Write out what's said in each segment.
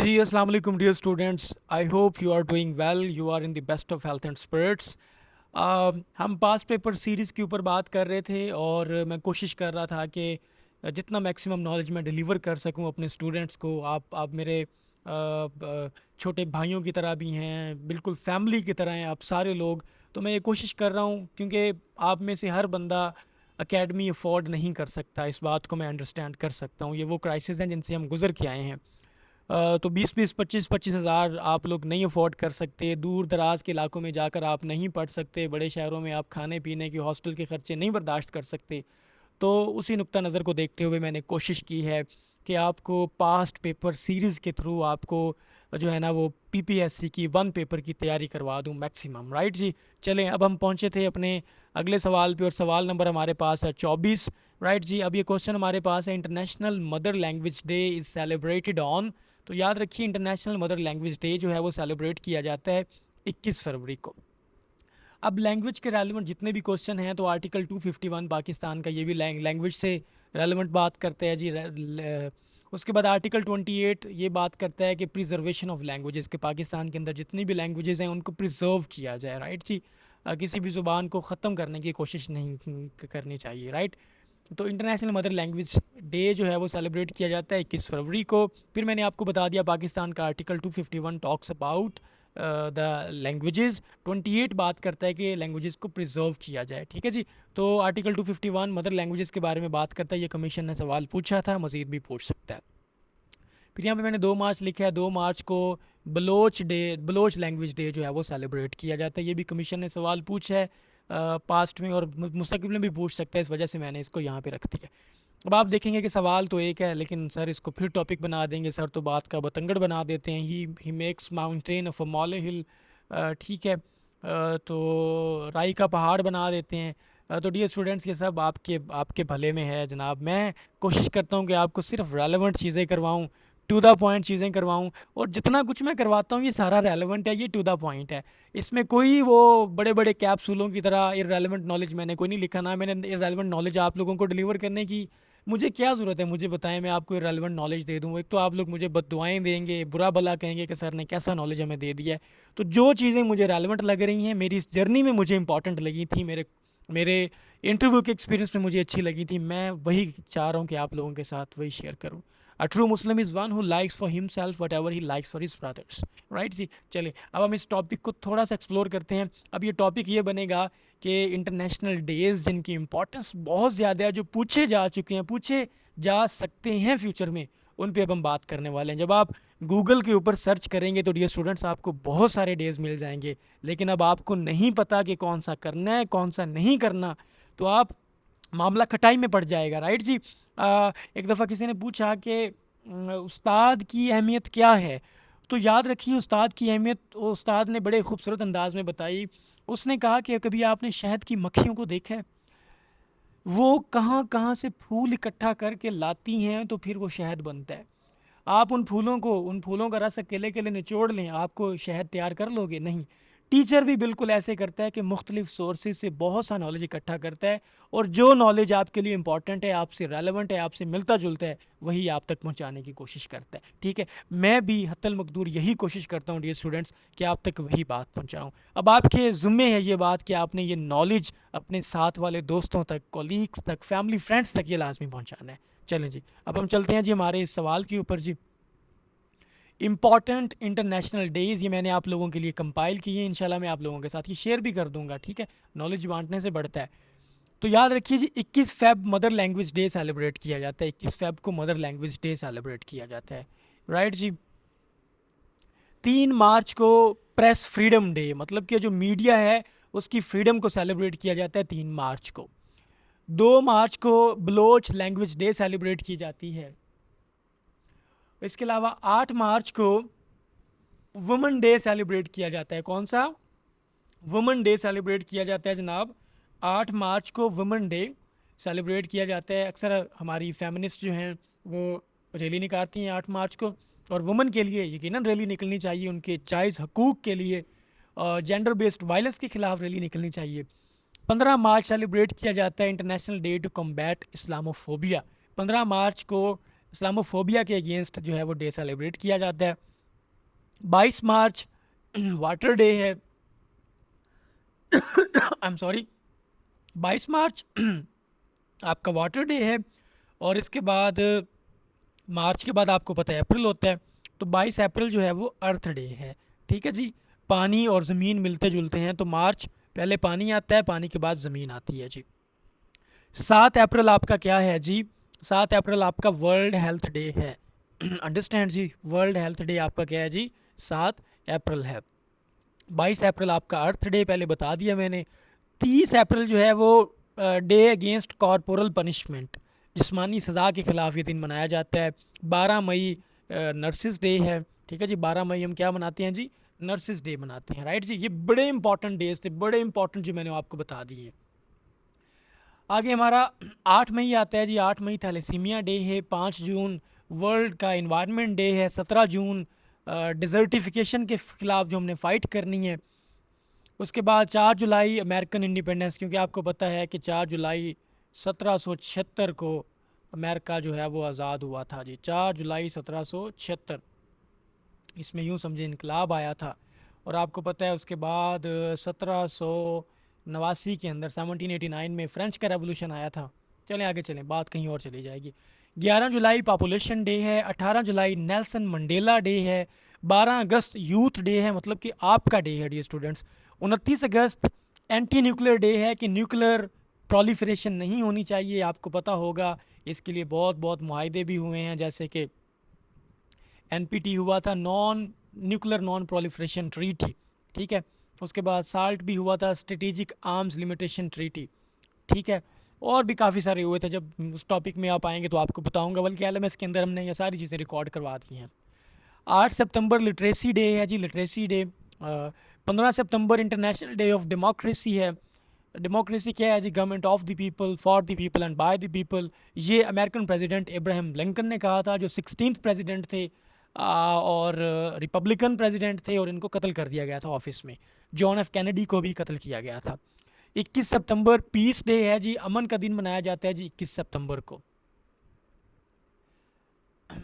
जी अस्सलाम वालेकुम dear students. I hope you are doing well, you are in the best of health and spirits. हम past paper series के ऊपर बात कर रहे थे और मैं कोशिश कर रहा था कि जितना मैक्सिमम नॉलेज मैं डिलीवर कर सकूं अपने स्टूडेंट्स को। आप मेरे छोटे भाइयों की तरह भी हैं, बिल्कुल फैमिली की तरह हैं आप सारे लोग। तो मैं ये कोशिश कर रहा हूं क्योंकि आप में से हर बंदा एकेडमी अफोर्ड नहीं कर सकता, इस बात को मैं अंडरस्टैंड कर सकता हूँ। ये वो क्राइसिस हैं जिनसे हम गुजर के आए हैं। तो 20-20, 25-25 हज़ार आप लोग नहीं अफोर्ड कर सकते। दूर दराज के इलाकों में जाकर आप नहीं पढ़ सकते। बड़े शहरों में आप खाने पीने के हॉस्टल के ख़र्चे नहीं बर्दाश्त कर सकते। तो उसी नुक्ता नज़र को देखते हुए मैंने कोशिश की है कि आपको पास्ट पेपर सीरीज़ के थ्रू आपको जो है ना वो पीपीएससी की वन पेपर की तैयारी करवा दूं मैक्सिमम। राइट जी। चलें, अब हम पहुंचे थे अपने अगले सवाल पे और सवाल नंबर हमारे पास है 24। राइट जी। अब ये क्वेश्चन हमारे पास है, international mother language day is celebrated on. तो याद रखिए, इंटरनेशनल मदर लैंग्वेज डे जो है वो सेलिब्रेट किया जाता है 21 फरवरी को। अब लैंग्वेज के रेलिवेंट जितने भी क्वेश्चन हैं तो आर्टिकल 251 पाकिस्तान का, ये भी लैंग्वेज से रेलिवेंट बात करते हैं जी। उसके बाद आर्टिकल 28 ये बात करता है कि प्रिजर्वेशन ऑफ लैंग्वेजेस, के पाकिस्तान के अंदर जितनी भी लैंग्वेजेस हैं उनको प्रिजर्व किया जाए। राइट जी। किसी भी ज़ुबान को ख़त्म करने की कोशिश नहीं करनी चाहिए। राइट। तो इंटरनेशनल मदर लैंग्वेज डे जो है वो सेलिब्रेट किया जाता है 21 फरवरी को। फिर मैंने आपको बता दिया पाकिस्तान का article 251 talks about the languages. 28 बात करता है कि लैंग्वेजेस को प्रिजर्व किया जाए। ठीक है जी। तो आर्टिकल 251 मदर लैंग्वेजेस के बारे में बात करता है। ये कमीशन ने सवाल पूछा था, मज़ीद भी पूछ सकता है। फिर यहाँ पे मैंने 2 मार्च लिखा है, 2 मार्च को बलोच लैंग्वेज डे जो है वो सेलिब्रेट किया जाता है। ये भी कमीशन ने सवाल पूछा है पास्ट में और मुस्तकबिल में भी पूछ सकता है, इस वजह से मैंने इसको यहाँ पे रख दिया। अब आप देखेंगे कि सवाल तो एक है लेकिन सर इसको फिर टॉपिक बना देंगे, सर तो बात का बतंगड़ बना देते हैं। He makes mountain of a molehill. ठीक है। तो राई का पहाड़ बना देते हैं। तो डियर स्टूडेंट्स, ये सब आपके आपके भले में है जनाब। मैं कोशिश करता हूँ कि आपको सिर्फ रेलेवेंट चीज़ें करवाऊँ, टू द पॉइंट चीज़ें करवाऊँ, और जितना कुछ मैं करवाता हूँ ये सारा रेलेवेंट है, ये टू द पॉइंट है। इसमें कोई वो बड़े बड़े कैप्सूलों की तरह इररेलेवेंट नॉलेज मैंने कोई नहीं लिखा, ना मैंने इररेलेवेंट नॉलेज आप लोगों को डिलीवर करने की। मुझे क्या ज़रूरत है, मुझे बताएं, मैं आपको इररेलेवेंट नॉलेज दे दूँ। एक तो आप लोग मुझे बददुआएं देंगे, बुरा भला कहेंगे कि सर ने कैसा नॉलेज हमें दे दिया है। तो जो चीज़ें मुझे रेलेवेंट लग रही हैं, मेरी इस जर्नी में मुझे इंपॉर्टेंट लगी थी, मेरे मेरे इंटरव्यू के एक्सपीरियंस में मुझे अच्छी लगी थी, मैं वही चाह रहा हूँ कि आप लोगों के साथ वही शेयर करूँ। A true Muslim is one who likes for himself whatever he likes for his brothers. Right जी। चलिए, अब हम इस टॉपिक को थोड़ा सा एक्सप्लोर करते हैं। अब ये टॉपिक ये बनेगा कि इंटरनेशनल डेज़ जिनकी इंपॉर्टेंस बहुत ज़्यादा है, जो पूछे जा चुके हैं, पूछे जा सकते हैं फ्यूचर में, उन पे अब हम बात करने वाले हैं। जब आप गूगल के ऊपर सर्च करेंगे तो डियर स्टूडेंट्स आपको बहुत सारे डेज़ मिल जाएंगे, लेकिन अब आपको नहीं पता कि कौन सा करना है कौन सा नहीं करना, तो आप मामला खटाई में पड़ जाएगा। राइट जी। एक दफ़ा किसी ने पूछा कि उस्ताद की अहमियत क्या है। तो याद रखिए, उस्ताद की अहमियत उस्ताद ने बड़े खूबसूरत अंदाज में बताई। उसने कहा कि कभी आपने शहद की मक्खियों को देखा है? वो कहाँ कहाँ से फूल इकट्ठा करके लाती हैं तो फिर वो शहद बनता है। आप उन फूलों का रस अकेले अकेले निचोड़ लें, आपको शहद तैयार कर लोगे? नहीं। टीचर भी बिल्कुल ऐसे करता है कि मुख्तलिफ सोर्सेज से बहुत सा नॉलेज इकट्ठा करता है, और जो नॉलेज आपके लिए इंपॉर्टेंट है, आपसे रेलेवेंट है, आपसे मिलता जुलता है, वही आप तक पहुंचाने की कोशिश करता है। ठीक है। मैं भी हत्तल मकदूर यही कोशिश करता हूँ डियर स्टूडेंट्स कि आप तक वही बात पहुँचाऊँ। अब आपके ज़िम्मे है ये बात कि आपने ये नॉलेज अपने साथ वाले दोस्तों तक, कॉलीग्स तक, फैमिली फ्रेंड्स तक ये लाजमी पहुँचाना है। चलें जी, अब हम चलते हैं जी हमारे इस सवाल के ऊपर जी। इंपॉर्टेंट इंटरनेशनल डेज़ ये मैंने आप लोगों के लिए कंपाइल किए हैं, इंशाल्लाह मैं आप लोगों के साथ ये शेयर भी कर दूंगा। ठीक है। नॉलेज बांटने से बढ़ता है। तो याद रखिए जी, 21 Feb mother language day celebrate किया जाता है। 21 फेब को मदर लैंग्वेज डे सेलिब्रेट किया जाता है। राइट जी। 3 मार्च को प्रेस फ्रीडम डे, मतलब कि जो मीडिया है उसकी फ्रीडम को सेलिब्रेट किया जाता है 3 मार्च को। 2 मार्च को बलोच लैंग्वेज डे सेलिब्रेट की जाती है। इसके अलावा 8 मार्च को वुमेन डे सेलिब्रेट किया जाता है। कौन सा? वुमेन डे सेलिब्रेट किया जाता है जनाब। 8 मार्च को वुमेन डे सेलिब्रेट किया जाता है। अक्सर हमारी फेमिनिस्ट जो हैं वो रैली निकालती हैं 8 मार्च को, और वुमेन के लिए यकीनन रैली निकलनी चाहिए, उनके जायज़ हकूक़ के लिए, जेंडर बेस्ड वायलेंस के ख़िलाफ़ रैली निकलनी चाहिए। 15 मार्च सेलिब्रेट किया जाता है International Day to combat Islamophobia. 15 मार्च को इस्लामोफोबिया के अगेंस्ट जो है वो डे सेलिब्रेट किया जाता है। 22 मार्च वाटर डे है। आई एम सॉरी, 22 मार्च आपका वाटर डे है। और इसके बाद मार्च के बाद आपको पता है अप्रैल होता है, तो 22 अप्रैल जो है वो अर्थ डे है। ठीक है जी, पानी और ज़मीन मिलते जुलते हैं, तो मार्च पहले पानी आता है, पानी के बाद ज़मीन आती है जी। 7 अप्रैल आपका क्या है जी? 7 अप्रैल आपका वर्ल्ड हेल्थ डे है। अंडरस्टैंड जी, वर्ल्ड हेल्थ डे आपका क्या है जी? 7 अप्रैल है। 22 अप्रैल आपका अर्थ डे पहले बता दिया मैंने। 30 अप्रैल जो है वो डे अगेंस्ट कॉर्पोरल पनिशमेंट, जिस्मानी सज़ा के ख़िलाफ़ ये दिन मनाया जाता है। 12 मई नर्सिस डे है। ठीक है जी, 12 मई हम क्या मनाते हैं जी? नर्सिस डे मनाते हैं, राइट जी। ये बड़े इंपॉर्टेंट डेज थे, बड़े इंपॉर्टेंट जो मैंने आपको बता दिए। आगे हमारा 8 मई आता है जी। 8 मई थैलेसीमिया डे है। 5 जून वर्ल्ड का इन्वायरमेंट डे है। 17 जून डिज़र्टिफिकेशन के ख़िलाफ़ जो हमने फ़ाइट करनी है। उसके बाद 4 जुलाई अमेरिकन इंडिपेंडेंस, क्योंकि आपको पता है कि 4 जुलाई 1776 को अमेरिका जो है वो आज़ाद हुआ था जी। 4 जुलाई 1776, इसमें यूँ समझे इनकलाब आया था। और आपको पता है उसके बाद 1789 के अंदर 1789 में फ़्रेंच का रेवोल्यूशन आया था। चलें आगे चलें, बात कहीं और चली जाएगी। 11 जुलाई पॉपुलेशन डे है। 18 जुलाई नेल्सन मंडेला डे है। 12 अगस्त यूथ डे है, मतलब कि आपका डे है डियर स्टूडेंट्स। 29 अगस्त एंटी न्यूक्लियर डे है कि न्यूक्लियर प्रोलिफरेशन नहीं होनी चाहिए, आपको पता होगा। इसके लिए बहुत बहुत मुआहदे भी हुए हैं, जैसे कि एनपीटी हुआ था, non nuclear non proliferation treaty. ठीक है, उसके बाद साल्ट भी हुआ था, स्ट्रेटेजिक आर्म्स लिमिटेशन ट्रीटी। ठीक है, और भी काफ़ी सारे हुए थे। जब उस टॉपिक में आप आएंगे तो आपको बताऊंगा, बल्कि एलएमएस के अंदर हमने ये सारी चीज़ें रिकॉर्ड करवा दी हैं। 8 सितंबर लिटरेसी डे है जी, लिटरेसी डे। 15 सितंबर इंटरनेशनल डे ऑफ डेमोक्रेसी है। डेमोक्रेसी क्या है जी? Government of the people, for the people and by the people. ये अमेरिकन प्रेसिडेंट इब्राहिम लिंकन ने कहा था, जो 16th प्रेसिडेंट थे और रिपब्लिकन प्रेसिडेंट थे, और इनको कत्ल कर दिया गया था ऑफिस में। जॉन एफ कैनेडी को भी कत्ल किया गया था। 21 सितंबर पीस डे है जी, अमन का दिन मनाया जाता है जी 21 सितंबर को।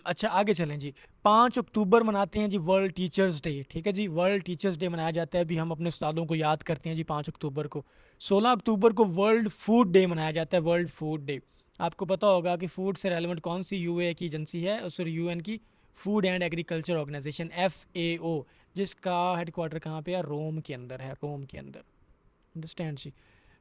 अच्छा आगे चलें जी। 5 अक्टूबर मनाते हैं जी वर्ल्ड टीचर्स डे। ठीक है जी, वर्ल्ड टीचर्स डे मनाया जाता है, अभी हम अपने उस्तादों को याद करते हैं जी 5 अक्टूबर को। 16 अक्टूबर को वर्ल्ड फूड डे मनाया जाता है, वर्ल्ड फूड डे। आपको पता होगा कि फूड से रेलेवेंट कौन सी यूए की एजेंसी है, सॉरी यूएन की food and agriculture organization, FAO, जिसका हेडक्वार्टर कहाँ पे है? रोम के अंदर है, रोम के अंदर। अंडरस्टैंड जी।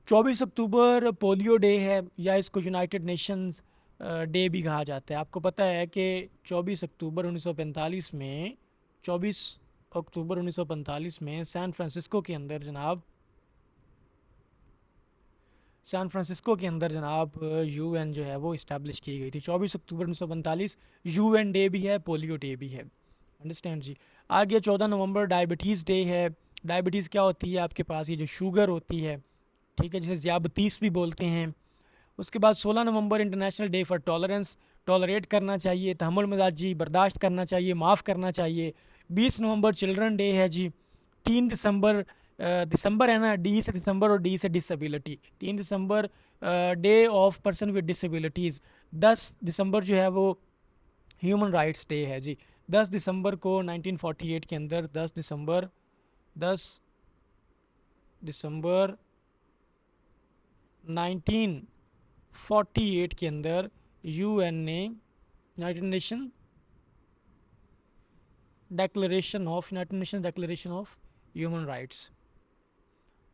24 अक्टूबर पोलियो डे है, या इसको यूनाइटेड नेशंस डे भी कहा जाता है। आपको पता है कि 24 अक्टूबर 1945 में, 24 अक्टूबर 1945 में सैन फ्रांसिस्को के अंदर जनाब, सैन फ्रांसिस्को के अंदर जनाब यूएन जो है वो इस्टेब्लिश की गई थी। 24 अक्टूबर 1945 यूएन डे भी है, पोलियो डे भी है। अंडरस्टैंड जी। आगे 14 नवंबर डायबिटीज़ डे है। डायबिटीज़ क्या होती है? आपके पास ये जो शुगर होती है, ठीक है, जिसे ज़ियाबतीस भी बोलते हैं। उसके बाद 16 नवंबर international day for tolerance, tolerate करना चाहिए, तहम्मुल मजाजी, बर्दाश्त करना चाहिए, माफ़ करना चाहिए। 20 नवंबर चिल्ड्रन डे है जी। 3 दिसंबर, दिसंबर है ना, डी से दिसंबर और डी से disability, 3 December day of person with disabilities. 10 दिसंबर जो है वो ह्यूमन राइट्स डे है जी। 10 दिसंबर को 1948 के अंदर, 10 दिसंबर 1948 के अंदर यूएन ने United nation declaration of human rights,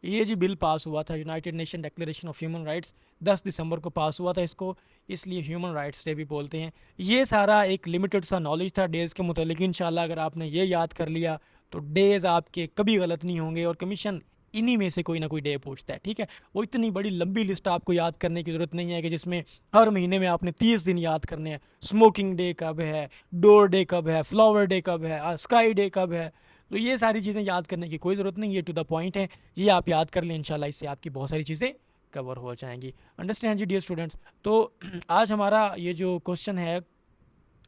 ये जी बिल पास हुआ था। United nation declaration of human rights 10 दिसंबर को पास हुआ था, इसको इसलिए ह्यूमन राइट्स डे भी बोलते हैं। ये सारा एक लिमिटेड सा नॉलेज था डेज़ के मुतालिक। इंशाल्लाह अगर आपने ये याद कर लिया तो डेज़ आपके कभी गलत नहीं होंगे, और कमीशन इन्हीं में से कोई ना कोई डे पूछता है। ठीक है, वो इतनी बड़ी लंबी लिस्ट आपको याद करने की ज़रूरत नहीं है कि जिसमें हर महीने में आपने 30 दिन याद करने हैं। स्मोकिंग डे कब है, डोर डे कब है, फ्लावर डे कब है, स्काई डे कब है, तो ये सारी चीज़ें याद करने की कोई ज़रूरत नहीं, ये टू द पॉइंट है। ये आप याद कर लें, इंशाल्लाह इससे आपकी बहुत सारी चीज़ें कवर हो जाएंगी। अंडरस्टैंड जी डियर स्टूडेंट्स। तो आज हमारा ये जो क्वेश्चन है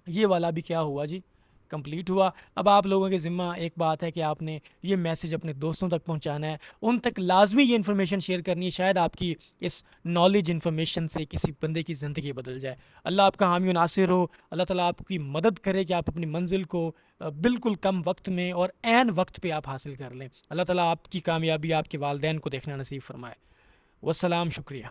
ये वाला भी क्या हुआ जी, कंप्लीट हुआ। अब आप लोगों के ज़िम्मा एक बात है कि आपने ये मैसेज अपने दोस्तों तक पहुंचाना है, उन तक लाजमी ये इन्फॉर्मेशन शेयर करनी है। शायद आपकी इस नॉलेज इन्फॉर्मेशन से किसी बंदे की ज़िंदगी बदल जाए। अल्लाह आपका हामी व नासिर हो। अल्लाह ताला आपकी मदद करे कि आप अपनी मंजिल को बिल्कुल कम वक्त में और ऐन वक्त पे आप हासिल कर लें। अल्लाह ताला आपकी कामयाबी आपके वालिदैन को देखना नसीब फरमाए। वस्सलाम, शुक्रिया।